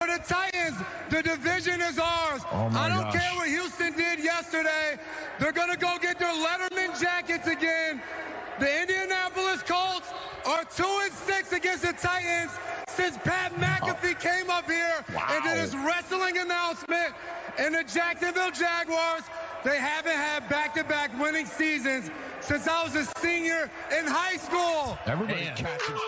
For the Titans, the division is ours. I don't care what Houston did yesterday. They're going to go get their Letterman jackets again. The Indianapolis Colts are 2-6 against the Titans since Pat McAfee came up here and did his wrestling announcement. And the Jacksonville Jaguars, they haven't had back-to-back winning seasons since I was a senior in high school. Everybody catches.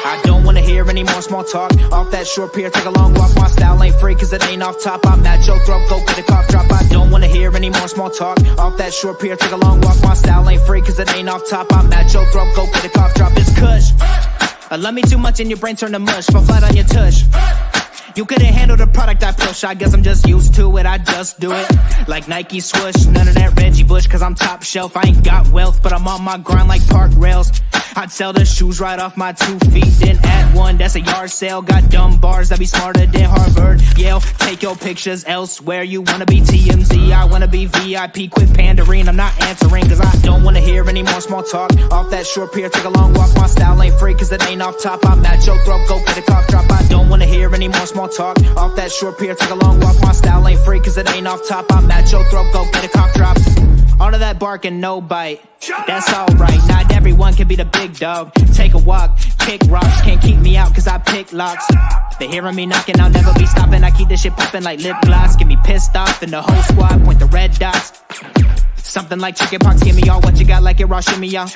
I don't wanna hear any more small talk. Off that short pier, take a long walk. My style ain't free cause it ain't off top. I'm at your throat, go get a cough drop. I don't wanna hear any more small talk. Off that short pier, take a long walk. My style ain't free cause it ain't off top. I'm at your throat, go get a cough drop. It's kush. I love me too much and your brain turn to mush. Fall flat on your tush. You couldn't handle the product I push. I guess I'm just used to it, I just do it. Like Nike swoosh, none of that Reggie Bush. Cause I'm top shelf, I ain't got wealth. But I'm on my grind like park rails. I'd sell the shoes right off my 2 feet, then add one, that's a yard sale. Got dumb bars that be smarter than Harvard, Yale. Take your pictures elsewhere, you wanna be TMZ, I wanna be VIP. Quit pandering, I'm not answering cause I don't wanna hear any more small talk. Off that short pier, take a long walk. My style ain't free cause it ain't off top. I'm at your throat, go get a cough drop. I don't wanna hear any more small talk. Off that short pier, take a long walk. My style ain't free cause it ain't off top. I'm at your throat, go get a cough drop. All of that bark and no bite, that's alright. Not everyone can be the big dog. Take a walk, kick rocks, can't keep me out cause I pick locks. They hearing me knocking, I'll never be stopping. I keep this shit popping like lip gloss. Get me pissed off and the whole squad point the red dots. Something like chicken pox, give me all what you got like it raw, shimmy y'all.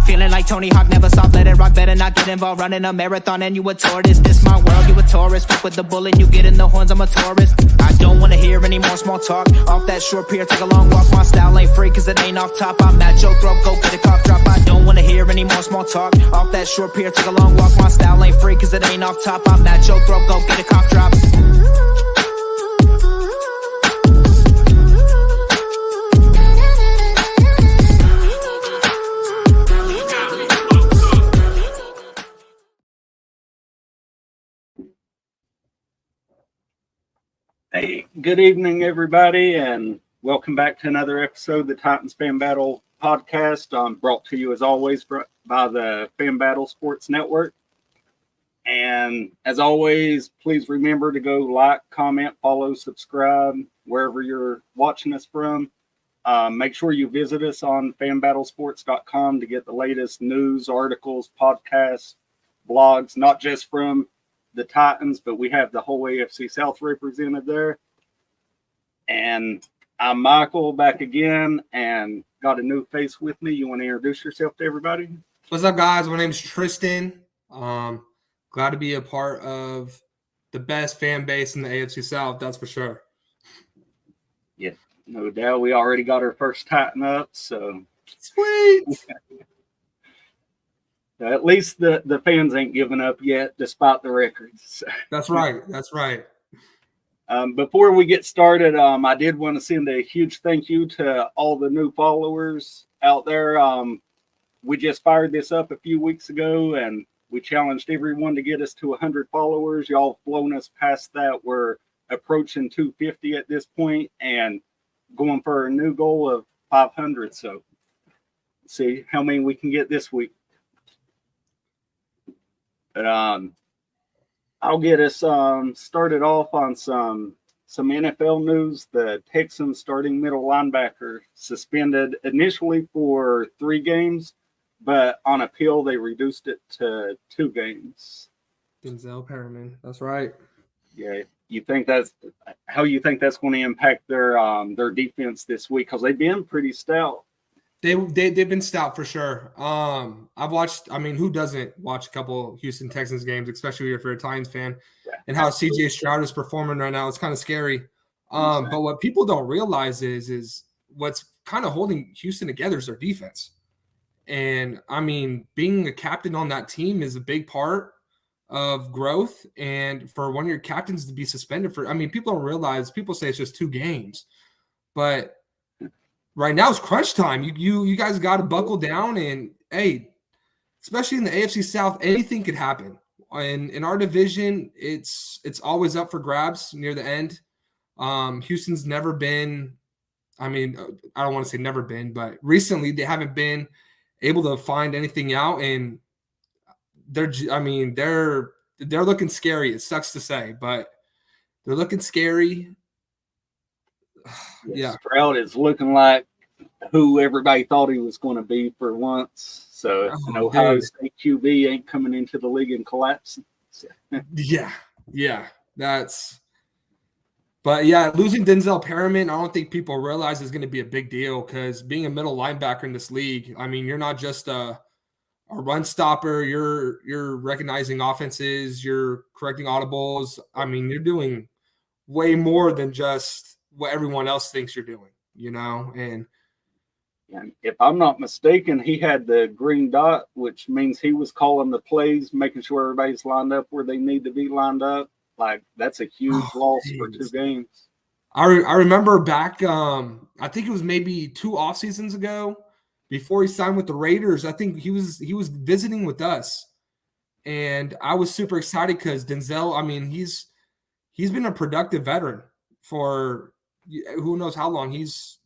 Feeling like Tony Hawk, never stop, let it rock, better not get involved. Running a marathon and you a tortoise. This my world, you a tourist. Fuck with the bullet, you get in the horns, I'm a tourist. I don't wanna hear any more small talk. Off that short pier, take a long walk. My style ain't free cause it ain't off top. I'm at your throat, go get a cough drop. I don't wanna hear any more small talk. Off that short pier, take a long walk. My style ain't free cause it ain't off top. I'm at your throat, go get a cough drop. Hey, good evening, everybody, and welcome back to another episode of the Titans Fan Battle podcast, brought to you, as always, by the Fan Battle Sports Network. And as always, please remember to go like, comment, follow, subscribe, wherever you're watching us from. Make sure you visit us on fanbattlesports.com to get the latest news, articles, podcasts, blogs, not just from the Titans, but we have the whole AFC South represented there. And I'm Michael back again and got a new face with me. You want to introduce yourself to everybody? What's up, guys? My name's Tristan. Glad to be a part of the best fan base in the AFC South, that's for sure. Yeah, no doubt. We already got our first Titan up, so sweet. At least the fans ain't giving up yet, despite the records. That's right. That's right. Before we get started, I did want to send a huge thank you to all the new followers out there. We just fired this up a few weeks ago, and we challenged everyone to get us to 100 followers. Y'all have blown us past that. We're approaching 250 at this point and going for a new goal of 500. So see how many we can get this week. But I'll get us started off on some NFL news. The Texans starting middle linebacker suspended initially for 3 games, but on appeal they reduced it to 2 games. Denzel Perriman, that's right. Yeah, you think that's how you think that's going to impact their defense this week, because they've been pretty stout. They've been stout for sure. I've watched. I mean, who doesn't watch a couple Houston Texans games, especially if you're a Titans fan? Yeah, and how CJ Stroud is performing right now, it's kind of scary. But what people don't realize is what's kind of holding Houston together is their defense. And I mean, being a captain on that team is a big part of growth. And for one of your captains to be suspended for, I mean, people don't realize. People say it's just 2 games, but right now it's crunch time. You guys got to buckle down, and hey, especially in the AFC South, anything could happen. In our division, it's always up for grabs near the end. Houston's never been, I mean, I don't want to say never been, but recently they haven't been able to find anything out, and they're looking scary. It sucks to say, but they're looking scary. Yeah. Stroud is looking like who everybody thought he was going to be for once. So an Ohio State QB ain't coming into the league and collapsing. Yeah. But yeah, losing Denzel Perriman, I don't think people realize is going to be a big deal because being a middle linebacker in this league, I mean, you're not just a run stopper. You're recognizing offenses. You're correcting audibles. I mean, you're doing way more than just what everyone else thinks you're doing, And if I'm not mistaken, he had the green dot, which means he was calling the plays, making sure everybody's lined up where they need to be lined up. Like, that's a huge loss for 2 games. I remember back, I think it was maybe 2 off seasons ago, before he signed with the Raiders. I think he was visiting with us, and I was super excited because Denzel. I mean, he's been a productive veteran for who knows how long. He's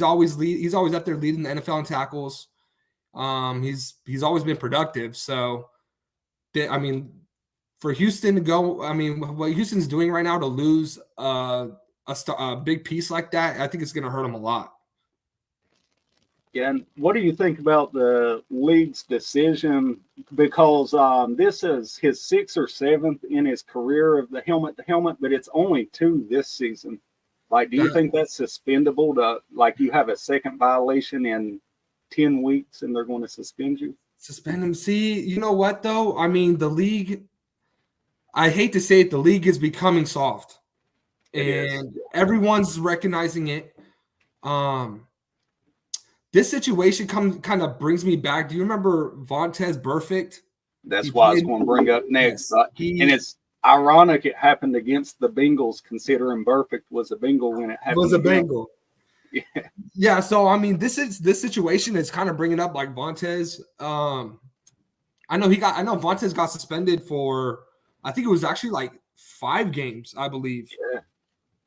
always up there leading the NFL in tackles. He's always been productive. So, for Houston to go, what Houston's doing right now to lose a big piece like that, I think it's going to hurt them a lot. Yeah, and what do you think about the league's decision? Because this is his 6th or 7th in his career of the helmet-to-helmet, but it's only 2 this season. Like, do you think that's suspendable? You have a second violation in 10 weeks and they're going to suspend you? Suspend him. See, you know what, though? I mean, the league, I hate to say it, the league is becoming soft. And everyone's recognizing it. This situation kind of brings me back. Do you remember Vontaze Burfict? That's what I was going to bring up next. And it's ironic it happened against the Bengals, considering Burfict was a Bengal when it happened. Was a Bengal. Yeah. So this situation is kind of bringing up like Vontaze. I know Vontaze got suspended for, I think it was actually like 5 games, I believe. Yeah.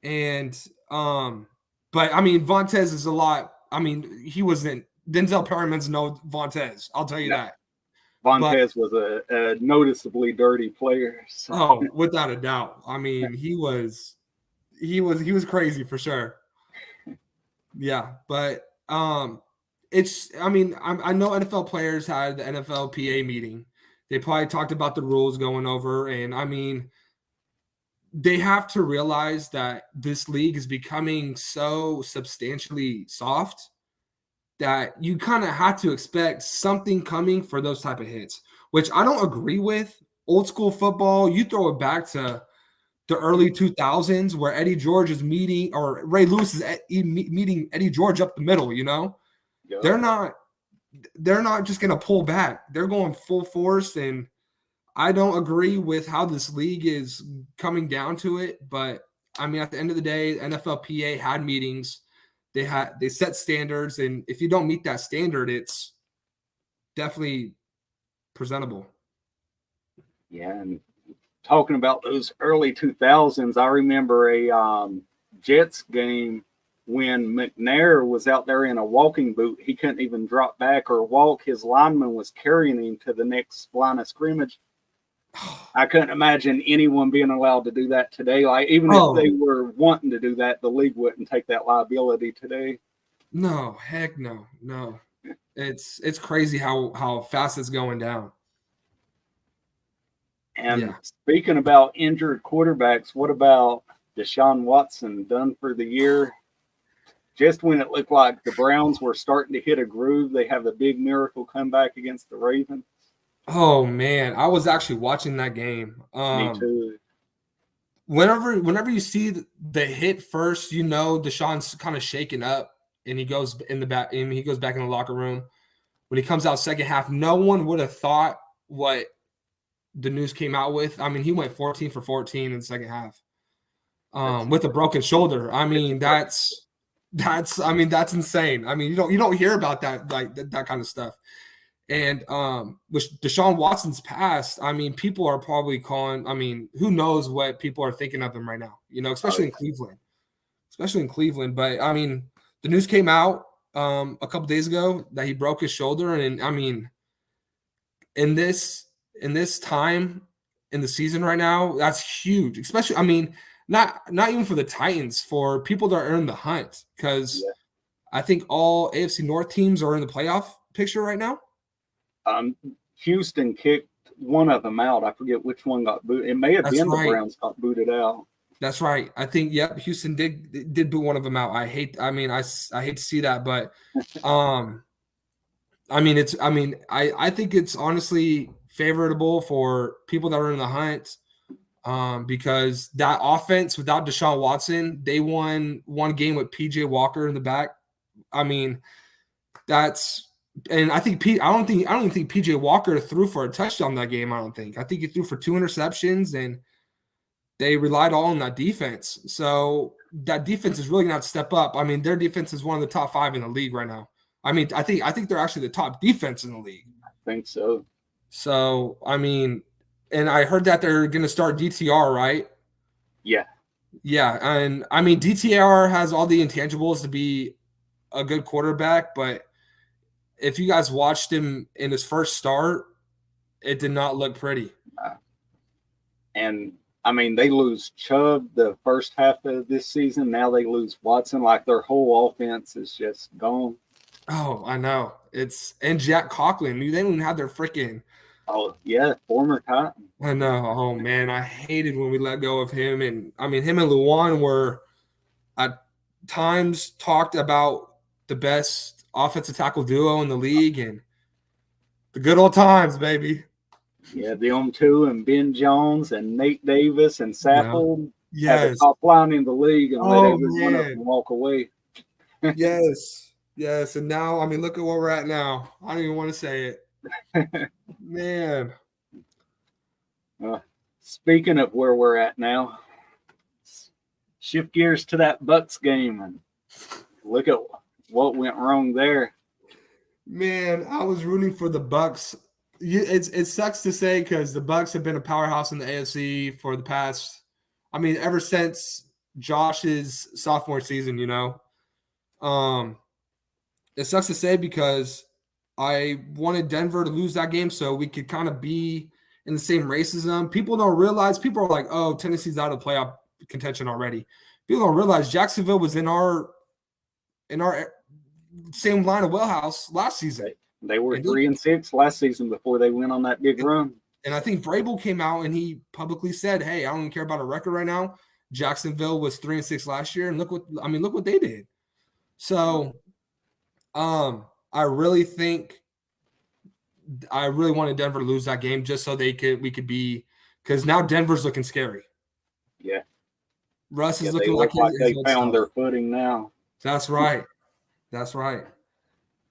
And but Vontaze is a lot. He wasn't Denzel Perriman's no Vontaze. I'll tell you that. Vontaze was a noticeably dirty player. So. Oh, without a doubt. He was crazy for sure. Yeah, but I know NFL players had the NFLPA meeting. They probably talked about the rules going over, and they have to realize that this league is becoming so substantially soft that you kind of have to expect something coming for those type of hits, which I don't agree with. Old school football, you throw it back to the early 2000s where Eddie George is meeting, or Ray Lewis is meeting Eddie George up the middle, Yeah. They're not just going to pull back. They're going full force, and I don't agree with how this league is coming down to it. But, at the end of the day, the NFLPA had meetings. They set standards, and if you don't meet that standard, it's definitely presentable. Yeah, and talking about those early 2000s, I remember a Jets game when McNair was out there in a walking boot. He couldn't even drop back or walk. His lineman was carrying him to the next line of scrimmage. I couldn't imagine anyone being allowed to do that today. Like, even if they were wanting to do that, the league wouldn't take that liability today. No, heck no. It's crazy how fast it's going down. And speaking about injured quarterbacks, what about Deshaun Watson, done for the year? Just when it looked like the Browns were starting to hit a groove, they have a big miracle comeback against the Ravens. Oh man, I was actually watching that game. Me too. Whenever you see the hit first, Deshaun's kind of shaken up, and he goes in the back, and he goes back in the locker room. When he comes out second half, no one would have thought what the news came out with. He went 14 for 14 in the second half, with a broken shoulder. That's insane. You don't hear about that, like that kind of stuff. And with Deshaun Watson's past, people are probably calling. Who knows what people are thinking of him right now? Especially in Cleveland. But the news came out a couple days ago that he broke his shoulder, and in this time in the season right now, that's huge. Especially, I mean, not even for the Titans, for people that are in the hunt, because I think all AFC North teams are in the playoff picture right now. Houston kicked one of them out. I forget which one got booted. It may have been the Browns got booted out. That's right. I think Houston did boot one of them out. I hate to see that, but I think it's honestly favorable for people that are in the hunt, because that offense without Deshaun Watson, they won one game with PJ Walker in the back. I mean, and I think I don't think PJ Walker threw for a touchdown that game. I think he threw for 2 interceptions, and they relied all on that defense. So that defense is really going to have to step up. I mean, their defense is one of the top 5 in the league right now. I mean, I think they're actually the top defense in the league. I think so. So, I mean, and I heard that they're going to start DTR, right? Yeah. Yeah, and I mean, DTR has all the intangibles to be a good quarterback, but if you guys watched him in his first start, it did not look pretty. And I mean, they lose Chubb the first half of this season. Now they lose Watson. Like, their whole offense is just gone. Oh, I know. And Jack Conklin. They didn't even have their freaking. Oh, yeah, former Titan. I know. Oh, man. I hated when we let go of him. And I mean, him and Luan were at times talked about the best offensive tackle duo in the league, and the good old times, baby. Yeah, them two and Ben Jones and Nate Davis and Saffold. Yeah. Had the top line in the league, and let every one of them walk away. Yes. And now, I mean, look at where we're at now. I don't even want to say it. Man. Speaking of where we're at now, shift gears to that Bucks game and look at what went wrong there. Man, I was rooting for the Bucks. It sucks to say, because the Bucks have been a powerhouse in the AFC for the past, I mean, ever since Josh's sophomore season, you know. It sucks to say, because I wanted Denver to lose that game so we could kind of be in the same race as them. People don't realize, people are like, oh, Tennessee's out of playoff contention already. People don't realize Jacksonville was in our same line of wheelhouse last season. They were 3-6 last season before they went on that big run. And I think Vrabel came out and he publicly said, hey, I don't care about a record right now. Jacksonville was 3-6 last year, and look what they did. So I really wanted Denver to lose that game just so we could be, because now Denver's looking scary. Yeah. Russ is looking like they found their footing now. That's right.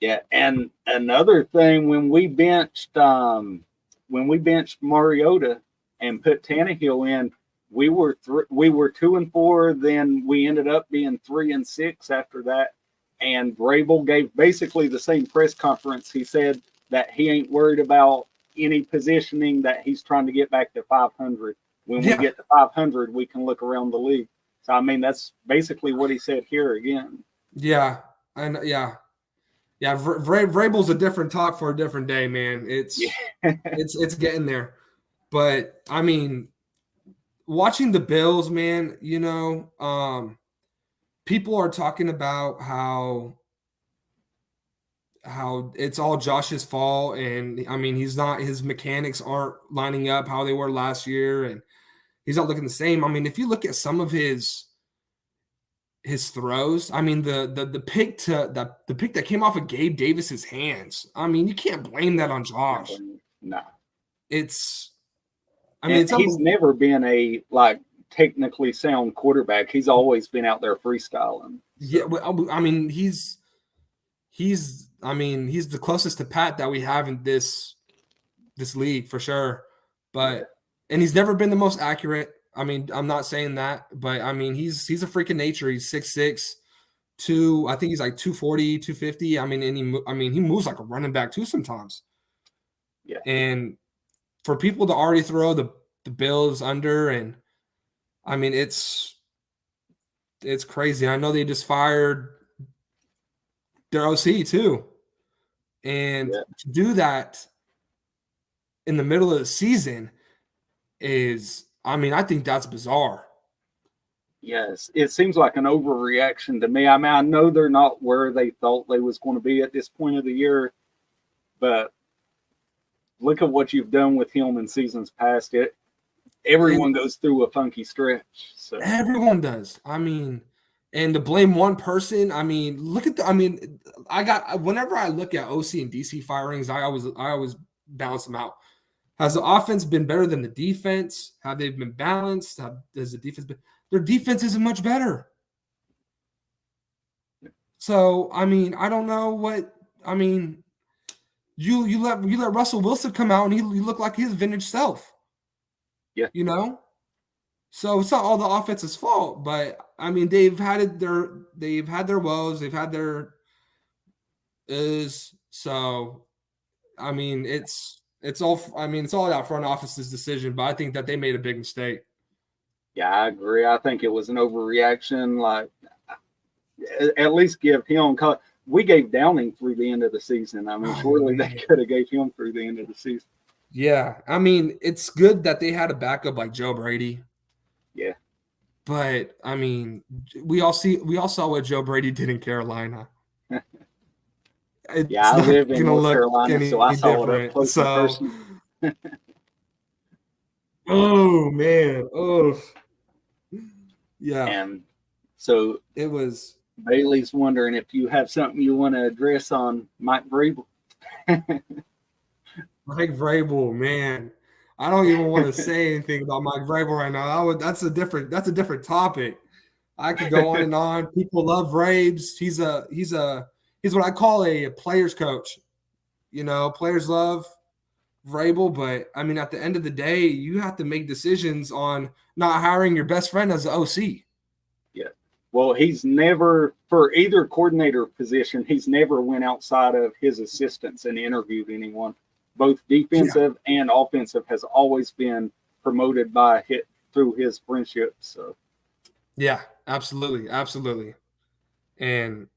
Yeah, and another thing, when we benched Mariota and put Tannehill in, we were 2-4. Then we ended up being 3-6 after that. And Vrabel gave basically the same press conference. He said that he ain't worried about any positioning, that he's trying to get back to 500. When we get to 500, we can look around the league. So I mean, that's basically what he said here again. Yeah, Vrabel's a different talk for a different day, man. It's getting there. But I mean, watching the Bills, man, you know, people are talking about how it's all Josh's fault, and I mean, his mechanics aren't lining up how they were last year, and he's not looking the same. I mean, if you look at some of his throws, I mean, the pick that came off of Gabe Davis's hands, I mean, you can't blame that on Josh. No. He's never been a technically sound quarterback. He's always been out there freestyling. Yeah, I mean, he's the closest to Pat that we have in this league for sure. But and he's never been the most accurate. I mean, I'm not saying that, but I mean, he's a freak of nature. He's 6'6", I think he's like 240, 250. I mean, he moves like a running back too sometimes. Yeah. And for people to already throw the Bills under, and I mean, it's crazy. I know they just fired their OC too. And to do that, in the middle of the season is, I mean, I think that's bizarre. Yes, it seems like an overreaction to me. I mean, I know they're not where they thought they was going to be at this point of the year, but look at what you've done with him in seasons past. Everyone goes through a funky stretch. So everyone does. I mean, and to blame one person, I mean, look at whenever I look at OC and DC firings, I always balance them out. Has the offense been better than the defense? Have they been balanced? Does the defense been, their defense isn't much better. So, I mean, I don't know what, I mean, you let Russell Wilson come out and he looked like his vintage self. Yeah. You know? So it's not all the offense's fault, but I mean, they've had their woes, they've had their so I mean, it's all that front office's decision, but I think that they made a big mistake. Yeah, I agree. I think it was an overreaction. Like, at least give him. We gave Downing through the end of the season. I mean, surely they could have gave him through the end of the season. Yeah, I mean, it's good that they had a backup like Joe Brady. Yeah, but I mean, we all saw what Joe Brady did in Carolina. Yeah, I live in North Carolina, so I saw it up close and personal. Oh man, oh yeah. And so it was. Bailey's wondering if you have something you want to address on Mike Vrabel. Mike Vrabel, man, I don't even want to say anything about Mike Vrabel right now. That's a different topic. I could go on and on. People love Vrabes. He's what I call a player's coach. You know, players love Vrabel, but I mean, at the end of the day, you have to make decisions on not hiring your best friend as the OC. Yeah. Well, he's never, for either coordinator position, he's never went outside of his assistants and interviewed anyone. Both defensive and offensive has always been promoted through his friendship. So, yeah, absolutely, absolutely. And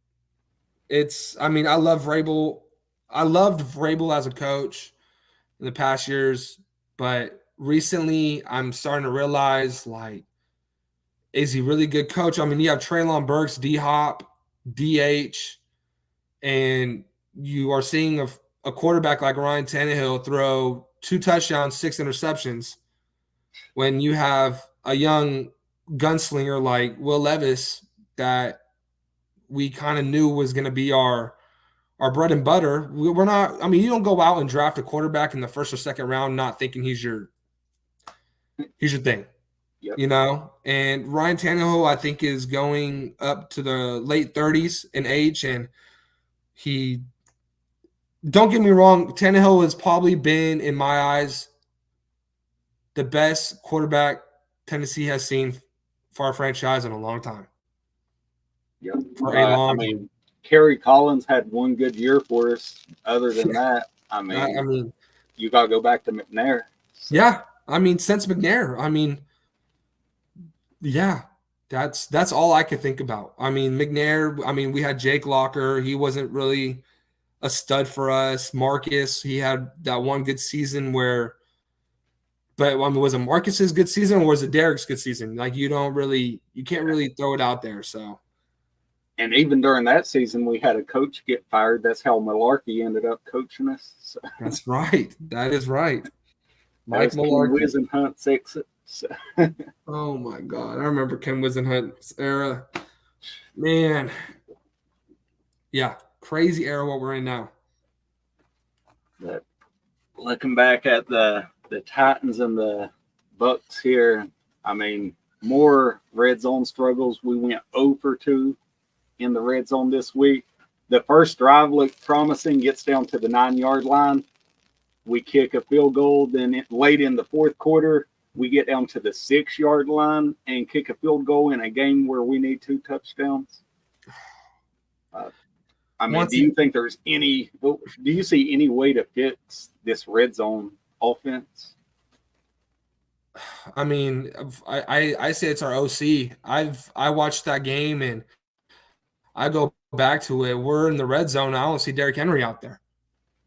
I mean, I love Vrabel. I loved Vrabel as a coach in the past years, but recently I'm starting to realize, like, is he really a good coach? I mean, you have Treylon Burks, D-Hop, DH, and you are seeing a quarterback like Ryan Tannehill throw 2 touchdowns, 6 interceptions, when you have a young gunslinger like Will Levis that we kind of knew was going to be our bread and butter. We're not – I mean, you don't go out and draft a quarterback in the first or second round not thinking he's your thing. Yep. You know, and Ryan Tannehill, I think, is going up to the late 30s in age, and don't get me wrong, Tannehill has probably been, in my eyes, the best quarterback Tennessee has seen for our franchise in a long time. Yep. I mean, Kerry Collins had one good year for us. Other than that, I mean, you got to go back to McNair. So. Yeah, I mean, since McNair, I mean, yeah, that's all I could think about. I mean, McNair, I mean, we had Jake Locker. He wasn't really a stud for us. Marcus, he had that one good season but I mean, was it Marcus's good season or was it Derek's good season? Like, you can't really throw it out there. So, and even during that season, we had a coach get fired. That's how Malarkey ended up coaching us. So. That's right. That is right. Mike Malarkey. Wisenhunt's exit. So. Oh my God, I remember Ken Wisenhunt's era. Man, yeah, crazy era what we're in now. But looking back at the Titans and the Bucks here, I mean, more red zone struggles. We went 0 for 2 in the red zone this week. The first drive looked promising, gets down to the 9-yard line. We kick a field goal. Then late in the fourth quarter, we get down to the 6-yard line and kick a field goal in a game where we need 2 touchdowns. I mean, do you think do you see any way to fix this red zone offense? I mean, I say it's our OC. I watched that game and I go back to it. We're in the red zone. I don't see Derrick Henry out there.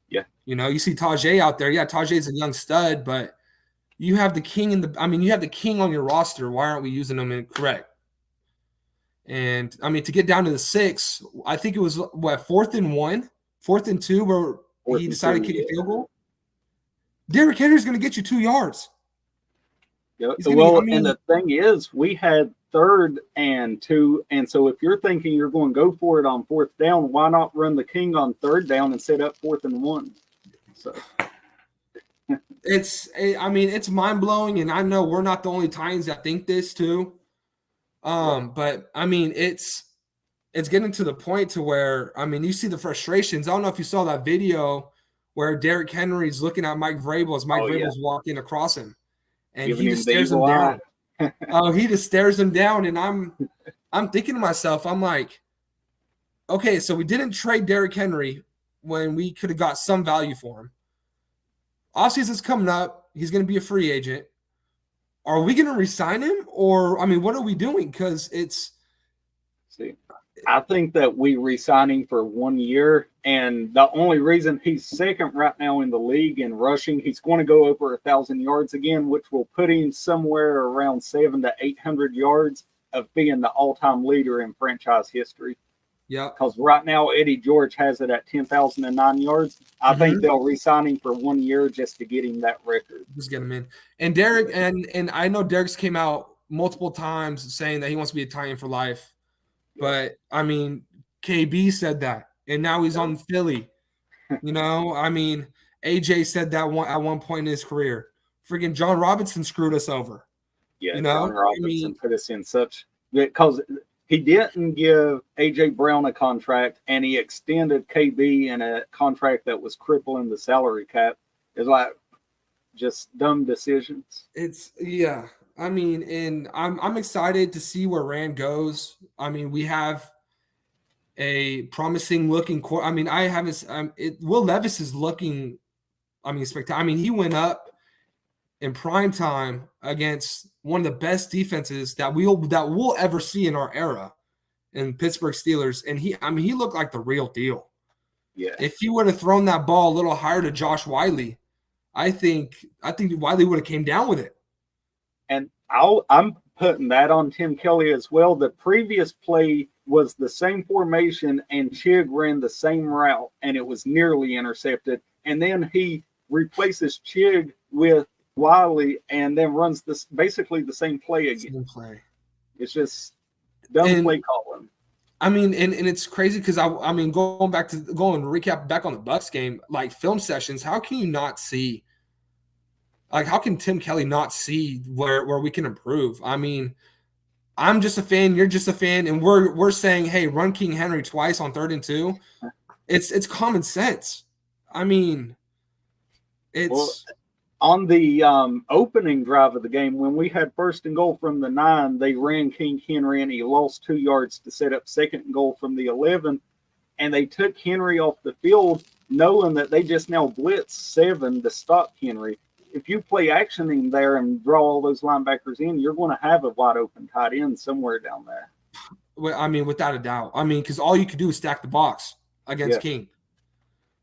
Yeah. You see Tajay out there. Yeah, Tajay's a young stud, but you have the king you have the king on your roster. Why aren't we using them correct? And to get down to the 6, I think it was 4th and 1, 4th and 2, where he decided to kick a field goal. Derrick Henry's going to get you 2 yards. And the thing is, we had 3rd and 2, and so if you're thinking you're going to go for it on 4th down, why not run the king on 3rd down and set up 4th and 1? So it's mind blowing, and I know we're not the only Titans that think this too. But it's getting to the point to where you see the frustrations. I don't know if you saw that video where Derrick Henry's looking at Mike Vrabel as Mike Vrabel's walking across him, and he just stares him down. He just stares him down, and I'm thinking to myself, I'm like, okay, so we didn't trade Derrick Henry when we could have got some value for him. Offseason's coming up. He's going to be a free agent. Are we going to re-sign him, or what are we doing? Because I think that we re-sign him for 1 year, and the only reason he's second right now in the league in rushing, he's going to go over 1,000 yards again, which will put him somewhere around 700 to 800 yards of being the all-time leader in franchise history. Yeah, because right now Eddie George has it at 10,009 yards. I think they'll re-sign him for 1 year just to get him that record. Just get him in. And Derek, and I know Derek's came out multiple times saying that he wants to be a Titan for life. But KB said that, and now he's on Philly. AJ said that at one point in his career. Freaking John Robinson screwed us over. Yeah, John Robinson put us in such because he didn't give A.J. Brown a contract, and he extended KB in a contract that was crippling the salary cap. It's like just dumb decisions. And I'm excited to see where Rand goes. We have a promising looking core. Will Levis is looking, spectacular. He went up in prime time against one of the best defenses that we'll ever see in our era in Pittsburgh Steelers. And he looked like the real deal. Yeah. If he would have thrown that ball a little higher to Josh Wiley, I think Wiley would have came down with it. And I'm putting that on Tim Kelly as well. The previous play was the same formation, and Chig ran the same route, and it was nearly intercepted. And then he replaces Chig with Wiley, and then runs basically the same play again. It's just dumb play calling. And it's crazy because going recap back on the Bucs game, like film sessions. How can you not see? Like, how can Tim Kelly not see where we can improve? I'm just a fan. You're just a fan, and we're saying, hey, run King Henry twice on 3rd and 2. It's common sense. On the opening drive of the game, when we had 1st and goal from the 9, they ran King Henry, and he lost 2 yards to set up 2nd and goal from the 11, and they took Henry off the field, knowing that they just now blitz 7 to stop Henry. If you play action in there and draw all those linebackers in, you're going to have a wide open tight end somewhere down there. Well, without a doubt. Because all you could do is stack the box against King.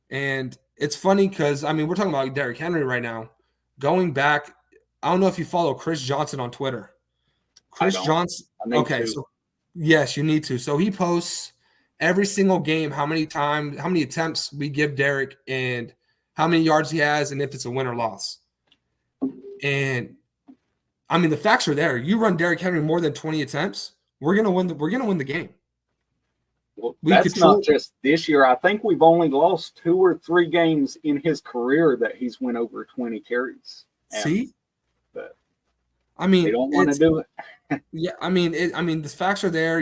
And it's funny because, we're talking about Derrick Henry right now. Going back, I don't know if you follow Chris Johnson on Twitter. Chris Johnson. Okay, so yes, you need to. So he posts every single game how many attempts we give Derrick and how many yards he has and if it's a win or loss. And the facts are there. You run Derrick Henry more than 20 attempts, we're gonna win the game. Well, that's not just this year. I think we've only lost 2 or 3 games in his career that he's went over 20 carries. See, but they don't want to do it. Yeah, the facts are there.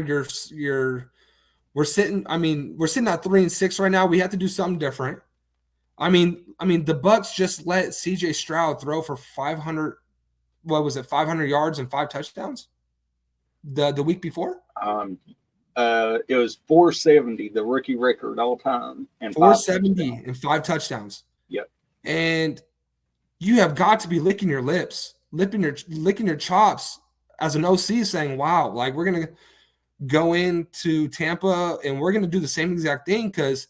We're sitting at 3 and 6 right now. We have to do something different. The Bucs just let C.J. Stroud throw for 500. What was it? 500 yards and 5 touchdowns. The week before. It was 470, the rookie record all time, and 470 and 5 touchdowns. Yep. And you have got to be licking your lips, licking your chops as an OC, saying, "Wow, like we're gonna go into Tampa and we're gonna do the same exact thing." Because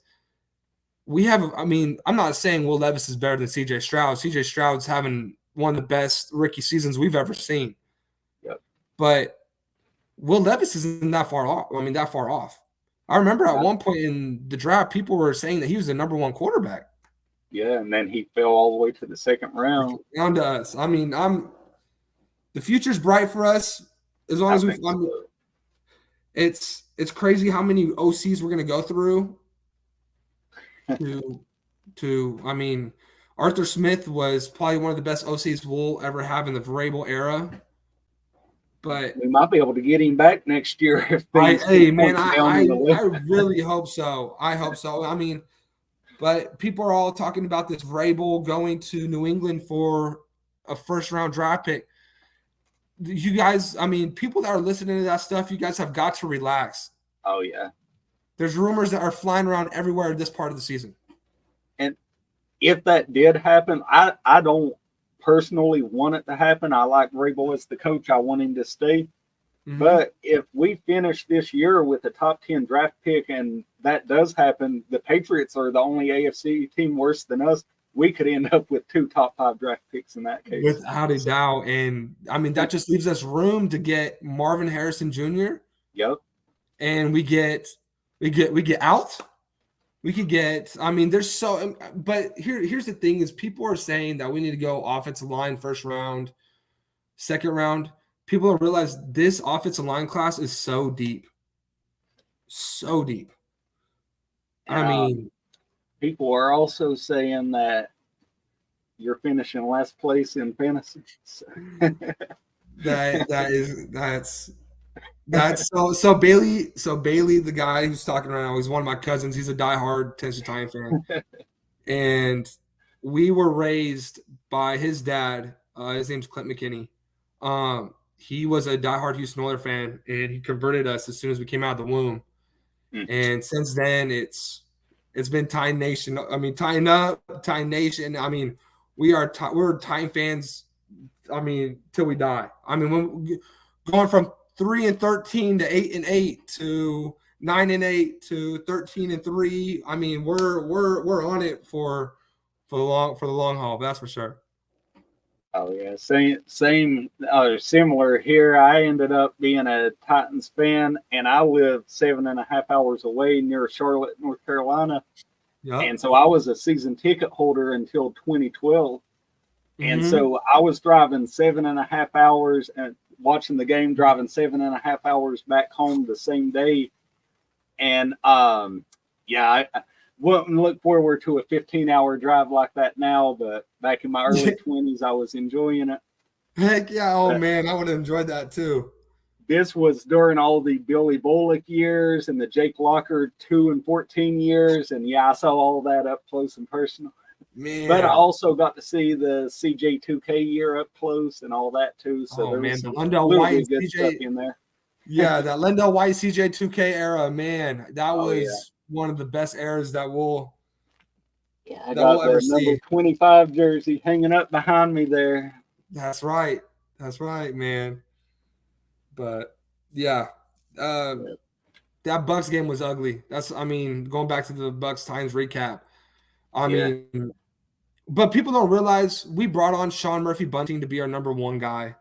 we have. I mean, I'm not saying Will Levis is better than C.J. Stroud. C.J. Stroud's having one of the best rookie seasons we've ever seen. Yep. But Will Levis isn't that far off. I mean, that far off. I remember at one point in the draft, people were saying that he was the number one quarterback. Yeah, and then he fell all the way to the second round. Down to us. I mean, the future's bright for us as long as we. It's crazy how many OCs we're gonna go through. I mean, Arthur Smith was probably one of the best OCs we'll ever have in the Vrabel era. But we might be able to get him back next year if I really hope so. I hope so. I mean, but people are all talking about this Vrabel going to New England for a first-round draft pick. You guys, I mean, people that are listening to that stuff, you guys have got to relax. Oh, yeah. There's rumors that are flying around everywhere this part of the season. And if that did happen, I don't personally want it to happen. I like Vrabel as the coach. I want him to stay. Mm-hmm. But if we finish this year with a top 10 draft pick and that does happen, the Patriots are the only AFC team worse than us. We could end up with 2 top 5 draft picks in that case. Without a doubt. And I mean, that just leaves us room to get Marvin Harrison Jr. Yep. And we get out. We could get, I mean, there's so, but here's the thing is people are saying that we need to go offensive line first round, second round. People don't realize this offensive line class is so deep. So deep. I mean, people are also saying that you're finishing last place in fantasy. That's so Bailey, the guy who's talking right now, he's one of my cousins. He's a diehard Tennessee Titan fan. And we were raised by his dad. His name's Clint McKinney. He was a diehard Houston Oilers fan, and he converted us as soon as we came out of the womb. And since then, it's been Titan Nation. I mean, Titan up, Titan Nation. I mean, we're Titan fans. I mean, till we die. I mean, when going from 3-13 to 8-8 to 9-8 to 13-3. I mean, we're on it for the long haul. That's for sure. Oh yeah, same similar here. I ended up being a Titans fan, and I lived 7.5 hours away near Charlotte, North Carolina. Yep. And so I was a season ticket holder until 2012. Mm-hmm. And so I was driving 7.5 hours and watching the game, driving 7.5 hours back home the same day. And I wouldn't look forward to a 15-hour drive like that now, but back in my early 20s, I was enjoying it. Heck yeah. Oh, man, I would have enjoyed that too. This was during all the Billy Bullock years and the Jake Locker 2 and 14 years. And, yeah, I saw all that up close and personal. Man. But I also got to see the CJ2K year up close and all that too. So there was some really good stuff in there. Yeah, that Lendell White CJ2K era, man, that was one of the best eras that we'll. Yeah, I got the number 25 jersey hanging up behind me there. That's right, man. But yeah, that Bucks game was ugly. Going back to the Bucks Titans recap. I mean, but people don't realize we brought on Sean Murphy Bunting to be our number 1 guy.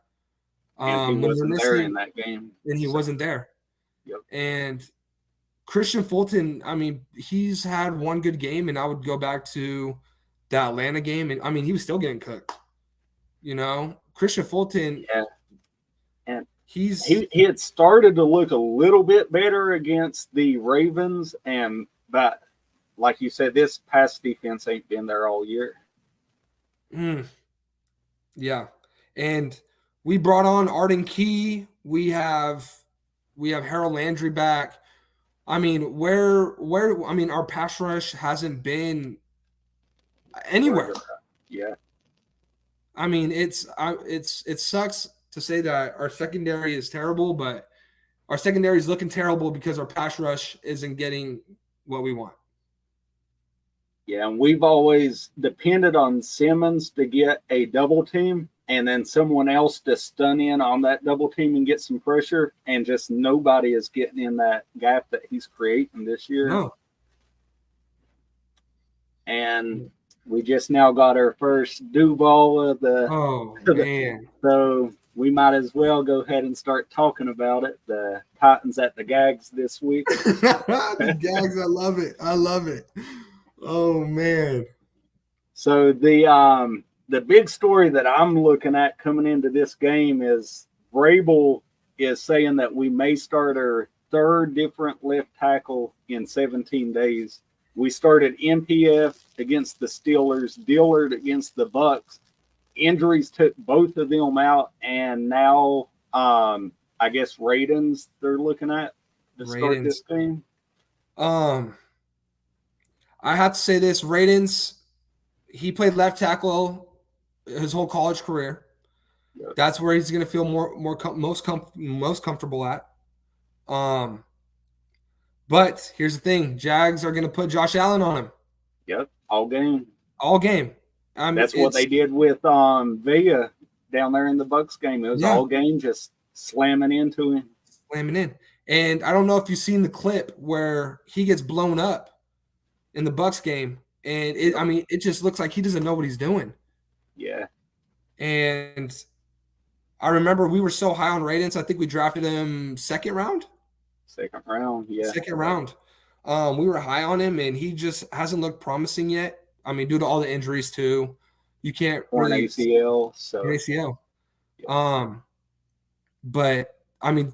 And he wasn't there in that game. And he wasn't there. Yep. And Christian Fulton, I mean, he's had one good game, and I would go back to the Atlanta game. And, I mean, he was still getting cooked. You know? Christian Fulton. Yeah. And he had started to look a little bit better against the Ravens, but like you said, this pass defense ain't been there all year. Yeah. And we brought on Arden Key. We have Harold Landry back. I mean, our pass rush hasn't been anywhere. Yeah. I mean, it sucks to say that our secondary is terrible, but our secondary is looking terrible because our pass rush isn't getting what we want. Yeah, and we've always depended on Simmons to get a double team and then someone else to stun in on that double team and get some pressure, and just nobody is getting in that gap that he's creating this year. No. and we just now got our first Duval of the. Oh, man. So we might as well go ahead and start talking about it. The Titans at the Gags this week. The Gags, I love it. I love it. Oh, man. So the big story that I'm looking at coming into this game is Vrabel is saying that we may start our third different left tackle in 17 days. We started MPF against the Steelers, Dillard against the Bucks. Injuries took both of them out, and now I guess Raidens they're looking at to start this game. I have to say this: Raidens, he played left tackle his whole college career. Yep. That's where he's going to feel most comfortable at. But here's the thing: Jags are going to put Josh Allen on him. Yep, all game. All game. That's what they did with Villa down there in the Bucks game. It was all game, just slamming into him. Slamming in. And I don't know if you've seen the clip where he gets blown up in the Bucks game. And it just looks like he doesn't know what he's doing. Yeah. And I remember we were so high on Raidens. I think we drafted him second round. Second round, yeah. Second round. We were high on him, and he just hasn't looked promising yet. I mean, due to all the injuries too, you can't really ACL. So ACL. Yeah. But I mean,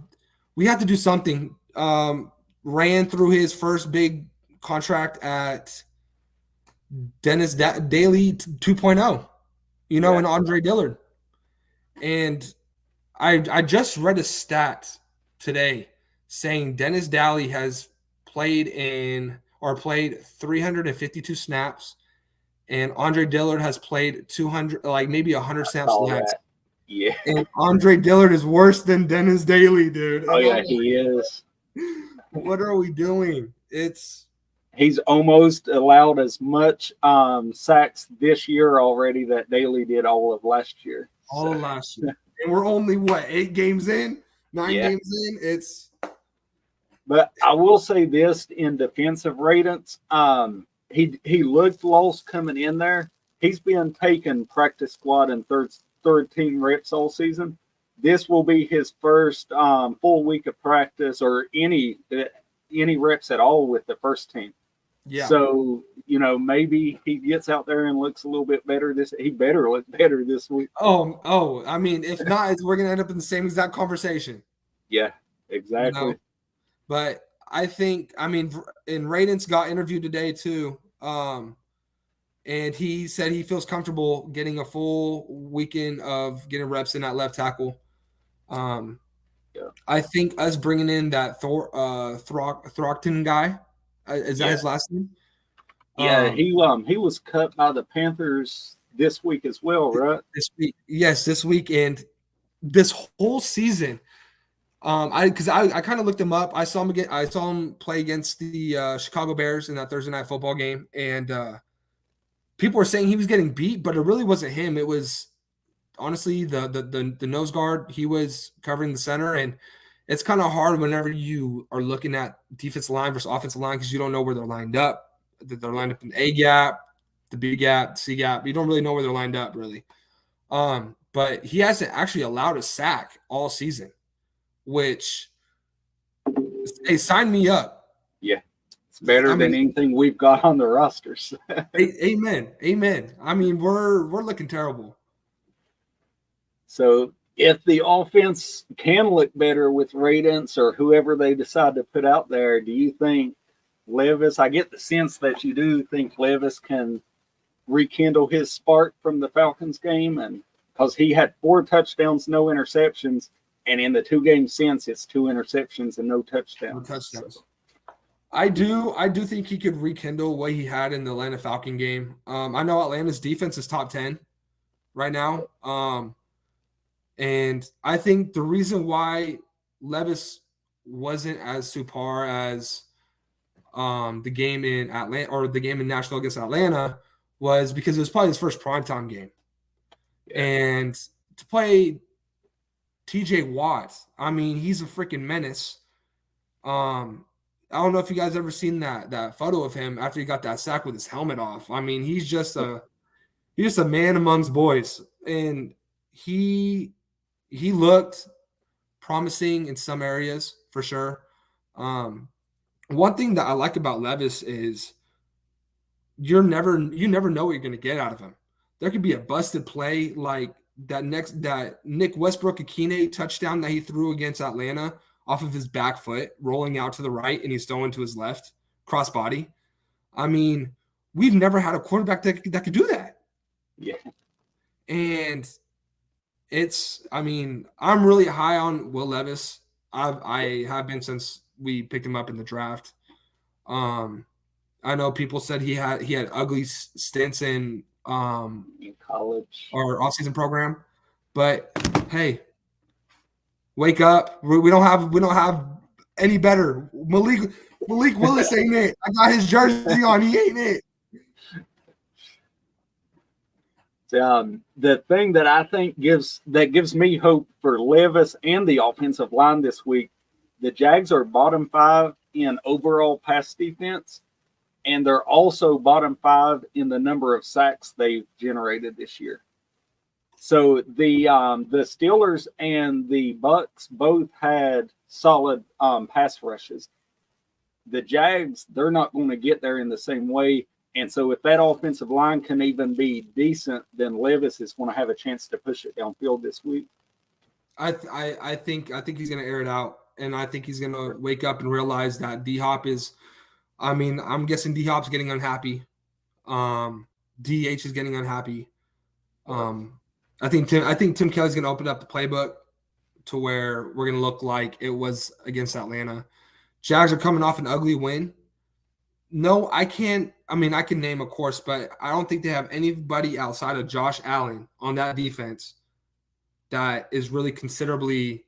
we had to do something. Ran through his first big contract at Dennis Daly 2.0, and Andre Dillard. And I just read a stat today saying Dennis Daly has played 352 snaps, and Andre Dillard has played 200, like maybe 100 snaps less. Yeah. And Andre Dillard is worse than Dennis Daly, dude. Oh, yeah, he is. What are we doing? He's almost allowed as much sacks this year already that Daly did all of last year. All of last year. And we're only, 8 games in? 9 games in? But I will say this in defensive ratings, he looked lost coming in there. He's been taking practice squad and third team reps all season. This will be his first full week of practice or any reps at all with the first team. Yeah. So, maybe he gets out there and looks a little bit better. He better look better this week. Oh, I mean, if not, we're going to end up in the same exact conversation. Yeah, exactly. But I think, and Raidens got interviewed today too. And he said he feels comfortable getting a full weekend of getting reps in that left tackle. I think us bringing in that Throckton guy, is that his last name? Yeah, he was cut by the Panthers this week as well, right? This week, yes, this week, and this whole season. I kind of looked him up. I saw him play against the Chicago Bears in that Thursday night football game, and people were saying he was getting beat, but it really wasn't him. It was honestly the nose guard. He was covering the center, and it's kind of hard whenever you are looking at defensive line versus offensive line because you don't know where they're lined up. They're lined up in the A gap, the B gap, the C gap. You don't really know where they're lined up, really. But he hasn't actually allowed a sack all season, which, hey, sign me up. Yeah. It's better than anything we've got on the rosters. Amen. I mean, we're looking terrible. So if the offense can look better with Raidens or whoever they decide to put out there, do you think Levis, I get the sense that you do think Levis can rekindle his spark from the Falcons game, and because he had 4 touchdowns, no interceptions, and in the 2 games since, it's 2 interceptions and no touchdowns. So. I do think he could rekindle what he had in the Atlanta Falcon game. I know Atlanta's defense is top 10 right now. And I think the reason why Levis wasn't as subpar as the game in Atlanta or the game in Nashville against Atlanta was because it was probably his first primetime game. Yeah. And to play TJ Watt, I mean, he's a freaking menace. I don't know if you guys ever seen that photo of him after he got that sack with his helmet off. I mean, he's just a man amongst boys, and he looked promising in some areas for sure. One thing that I like about Levis is you never know what you're going to get out of him. There could be a busted play like that Nick Westbrook-Akine touchdown that he threw against Atlanta off of his back foot, rolling out to the right, and he's throwing to his left, cross body. I mean, we've never had a quarterback that could do that. Yeah. And I'm really high on Will Levis. I have been since we picked him up in the draft. I know people said he had ugly stints in college or off-season program, but hey, wake up! We don't have any better. Malik Willis ain't it. I got his jersey on. He ain't it. The thing that I think gives me hope for Levis and the offensive line this week, the Jags are bottom 5 in overall pass defense, and they're also bottom 5 in the number of sacks they've generated this year. So the Steelers and the Bucks both had solid pass rushes. The Jags, they're not going to get there in the same way. And so if that offensive line can even be decent, then Levis is going to have a chance to push it downfield this week. I think he's going to air it out, and I think he's going to wake up and realize that D-Hop is – I'm guessing D-Hop's getting unhappy. DH is getting unhappy. I think Tim Kelly's going to open up the playbook to where we're going to look like it was against Atlanta. Jags are coming off an ugly win. No, I can't. I can name, of course, but I don't think they have anybody outside of Josh Allen on that defense that is really considerably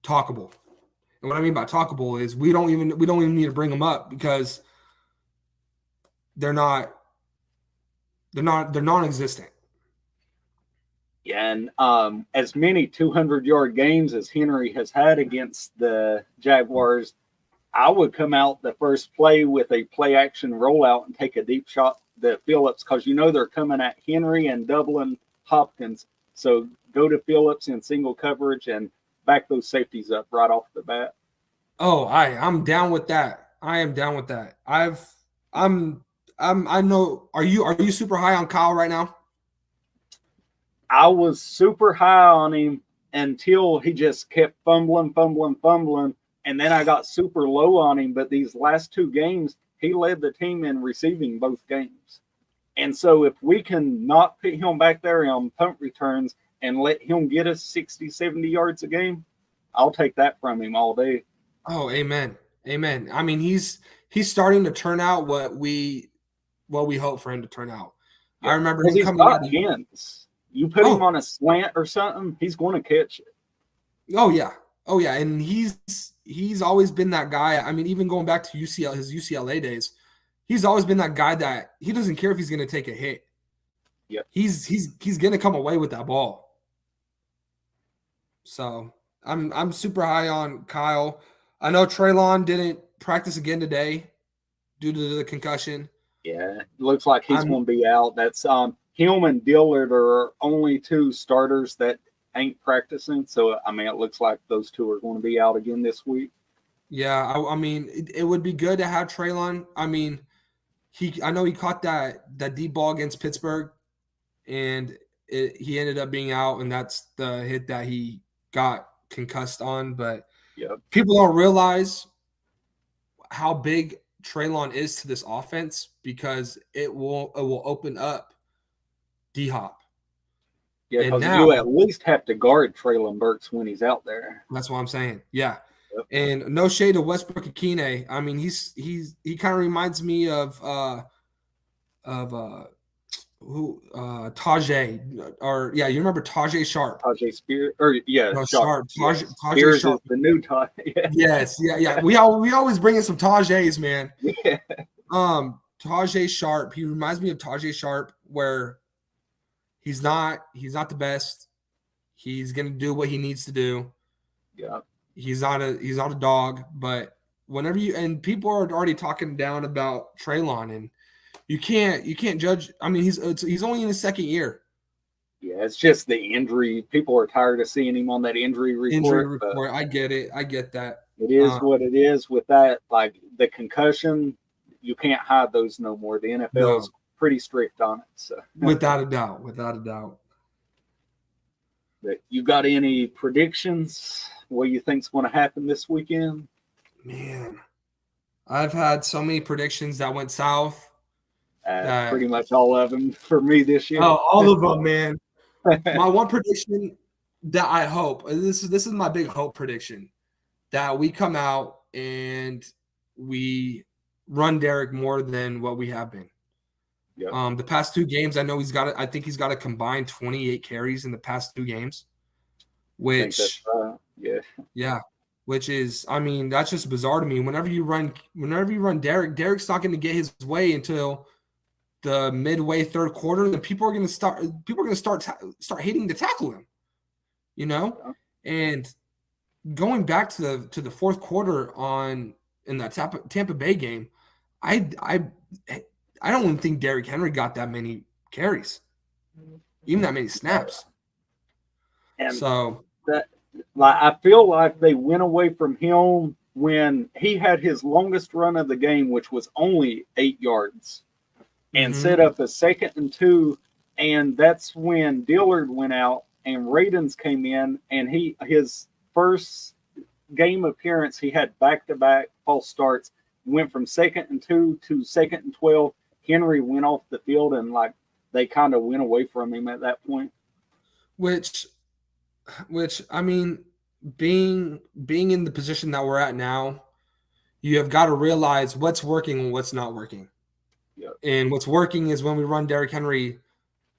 talkable. And what I mean by talkable is we don't even need to bring them up because they're non-existent. Yeah, and as many 200-yard games as Henry has had against the Jaguars, I would come out the first play with a play-action rollout and take a deep shot to Phillips because they're coming at Henry and doubling Hopkins. So go to Phillips in single coverage and back those safeties up right off the bat. Oh, I'm down with that. I am down with that. I know. Are you super high on Kyle right now? I was super high on him until he just kept fumbling. And then I got super low on him. But these last 2 games, he led the team in receiving both games. And so if we can not put him back there on punt returns and let him get us 60, 70 yards a game, I'll take that from him all day. Oh, amen. He's starting to turn out what we hope for him to turn out. Yeah, I remember him coming out of hands. You put him on a slant or something, he's going to catch it. Oh yeah, and he's always been that guy. Even going back to his UCLA days, he's always been that guy that he doesn't care if he's going to take a hit. Yep. He's going to come away with that ball. So I'm super high on Kyle. I know Treylon didn't practice again today due to the concussion. Yeah, it looks like he's going to be out. That's him and Dillard are only 2 starters that ain't practicing. So, it looks like those 2 are going to be out again this week. Yeah, it would be good to have Treylon. I know he caught that deep ball against Pittsburgh, and he ended up being out, and that's the hit that he got concussed on. But people don't realize how big Treylon is to this offense because it will open up D-Hop. Yeah, because you at least have to guard Treylon Burks when he's out there. That's what I'm saying. Yeah. Yep. And no shade to Westbrook-Akine. He kind of reminds me of Tajay, you remember Tajay Sharp? Tajay Spears, Sharp. Tajay Spears Sharp. Is the new Tajay. Yes, yeah. We always bring in some Tajays, man. Yeah. Tajay Sharp. He reminds me of Tajay Sharp, where he's not the best. He's gonna do what he needs to do. Yeah. He's not a dog, but whenever and people are already talking down about Treylon, and you can't judge. I mean, he's only in his second year. Yeah, it's just the injury. People are tired of seeing him on that injury report. I get it. I get that. It is what it is with that. Like the concussion, you can't hide those no more. The NFL is pretty strict on it. So without a doubt. But you got any predictions? What you think's going to happen this weekend? Man, I've had so many predictions that went south. Pretty much all of them for me this year. Oh, all of them, man. My one prediction that I hope this is my big hope prediction that we come out and we run Derek more than what we have been. Yep. The past 2 games, I think he's got a combined 28 carries in the past 2 games, which which is, I mean, that's just bizarre to me. Whenever you run Derek's not going to get his way until the midway third quarter. Then people are going to start hating to tackle him, you know. Yeah. And going back to the fourth quarter in that Tampa Bay game, I don't even think Derrick Henry got that many carries, even that many snaps. And so I feel like they went away from him when he had his longest run of the game, which was only 8 yards, and set up a 2nd and 2. And that's when Dillard went out and Radens came in, and his first game appearance, he had back-to-back false starts, went from 2nd and 2 to 2nd and 12. Henry went off the field, and like they kind of went away from him at that point. Which I mean, being in the position that we're at now, you have got to realize what's working and what's not working. Yep. And what's working is when we run Derrick Henry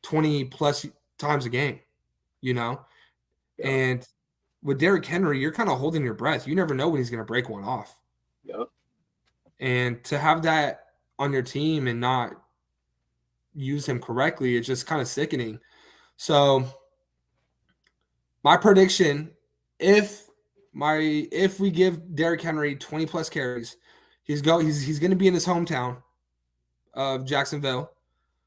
20 plus times a game, you know. Yep. And with Derrick Henry, you're kind of holding your breath. You never know when he's going to break one off. Yep. And to have that on your team and not use him correctly, it's just kind of sickening. So my prediction, if we give Derrick Henry 20 plus carries, he's going to be in his hometown of Jacksonville.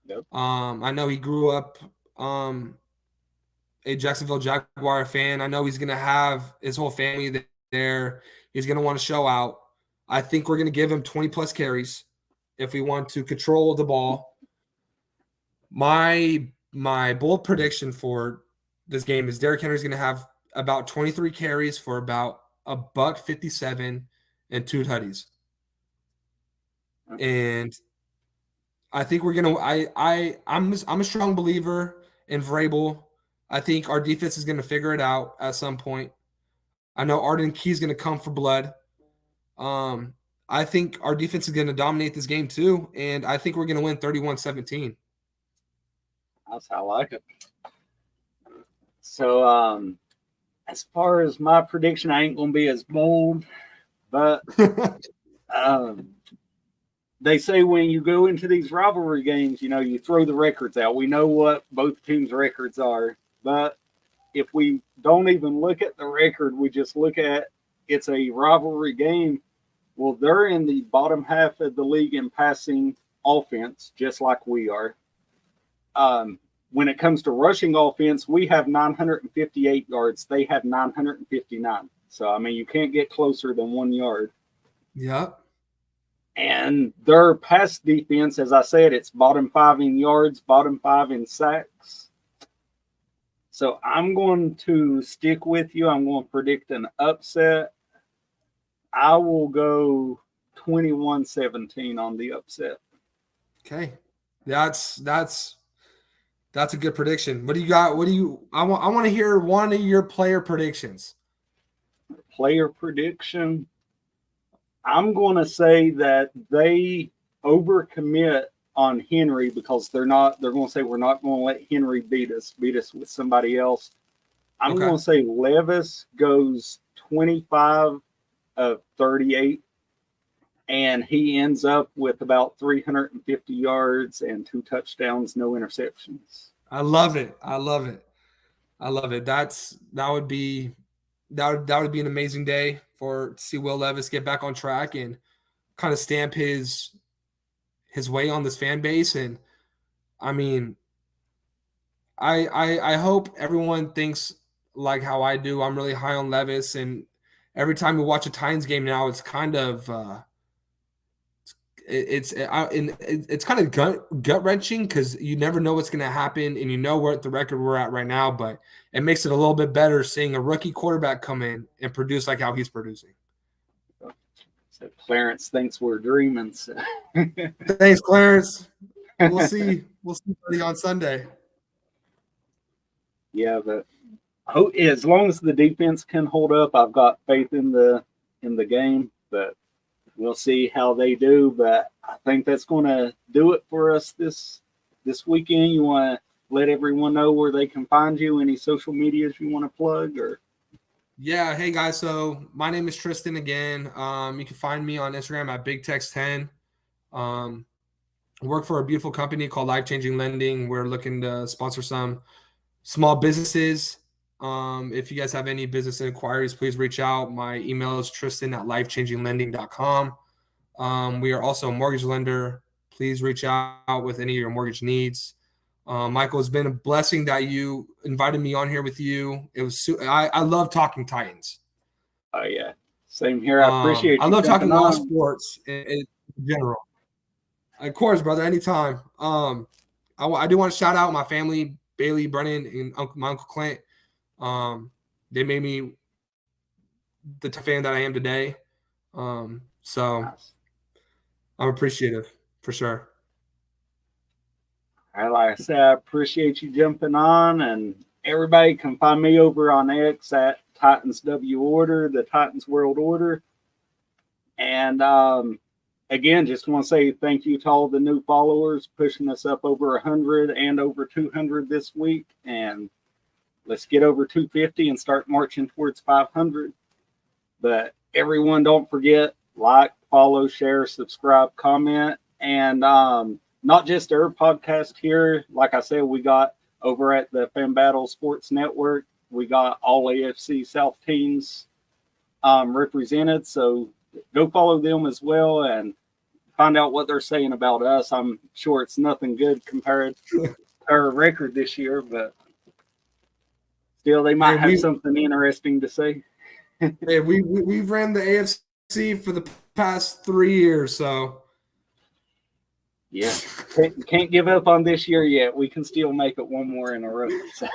Yep. I know he grew up a Jacksonville Jaguar fan. I know he's going to have his whole family there. He's going to want to show out. I think we're going to give him 20 plus carries if we want to control the ball. My bold prediction for this game is Derrick Henry's going to have about 23 carries for about $157 and 2 tutties. And I think we're going to I'm a strong believer in Vrabel. I think our defense is going to figure it out at some point. I know Arden Key's going to come for blood. I think our defense is going to dominate this game too, and I think we're going to win 31-17. That's how I like it. So, as far as my prediction, I ain't going to be as bold, but they say when you go into these rivalry games, you know, you throw the records out. We know what both teams' records are, but if we don't even look at the record, we just look at it's a rivalry game. Well, they're in the bottom half of the league in passing offense, just like we are. When it comes to rushing offense, we have 958 yards. They have 959. So, I mean, you can't get closer than 1 yard. Yep. And their pass defense, as I said, it's bottom 5 in yards, bottom 5 in sacks. So I'm going to stick with you. I'm going to predict an upset. I will go 21-17 on the upset. Okay. That's a good prediction. What do you got? I want to hear one of your player predictions. Player prediction. I'm going to say that they overcommit on Henry because they're going to say we're not going to let Henry beat us with somebody else. I'm going to say Levis goes 25 of 38, and he ends up with about 350 yards and 2 touchdowns, no interceptions. I love it. That would be that would be an amazing day to see Will Levis get back on track and kind of stamp his way on this fan base. And I mean, I hope everyone thinks like how I do. I'm really high on Levis, and every time we watch a Titans game now, it's kind of it's kind of gut wrenching because you never know what's going to happen, and you know what the record we're at right now. But it makes it a little bit better seeing a rookie quarterback come in and produce like how he's producing. So Clarence thinks we're dreaming. So. Thanks, Clarence. We'll see on Sunday. Yeah, but as long as the defense can hold up, I've got faith in the game. But we'll see how they do. But I think that's going to do it for us this weekend. You want to let everyone know where they can find you? Any social medias you want to plug? Or yeah, hey guys. So my name is Tristan again. You can find me on Instagram at BigTex10. I work for a beautiful company called Life Changing Lending. We're looking to sponsor some small businesses. If you guys have any business inquiries, please reach out. My email is tristan@lifechanginglending.com. We are also a mortgage lender. Please reach out with any of your mortgage needs. Michael, it's been a blessing that you invited me on here with you. It was I love talking Titans. Oh yeah, same here. I appreciate. I love talking all sports in general. Of course, brother. Anytime. I do want to shout out my family, Bailey, Brennan, and my uncle Clint. They made me the fan that I am today. So Nice. I'm appreciative for sure. All right, like I said, I appreciate you jumping on, and everybody can find me over on X at Titans W Order, the Titans World Order. And again, just want to say thank you to all the new followers, pushing us up over 100 and over 200 this week. And let's get over 250 and start marching towards 500. But everyone, don't forget, like, follow, share, subscribe, comment. And not just our podcast here. Like I said, we got over at the Fan Battle Sports Network, we got all AFC South teams represented. So go follow them as well and find out what they're saying about us. I'm sure it's nothing good compared to our record this year, but still, they might have something interesting to say. Hey, we've ran the AFC for the past 3 years, so yeah, can't give up on this year yet. We can still make it one more in a row. So.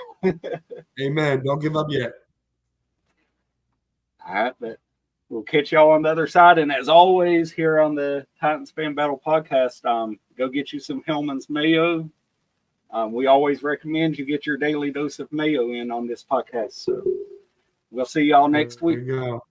Amen. Don't give up yet. All right, but we'll catch y'all on the other side. And as always, here on the Titans Fan Battle podcast, go get you some Hellman's Mayo. We always recommend you get your daily dose of Mayo in on this podcast. So we'll see y'all next week. There you go.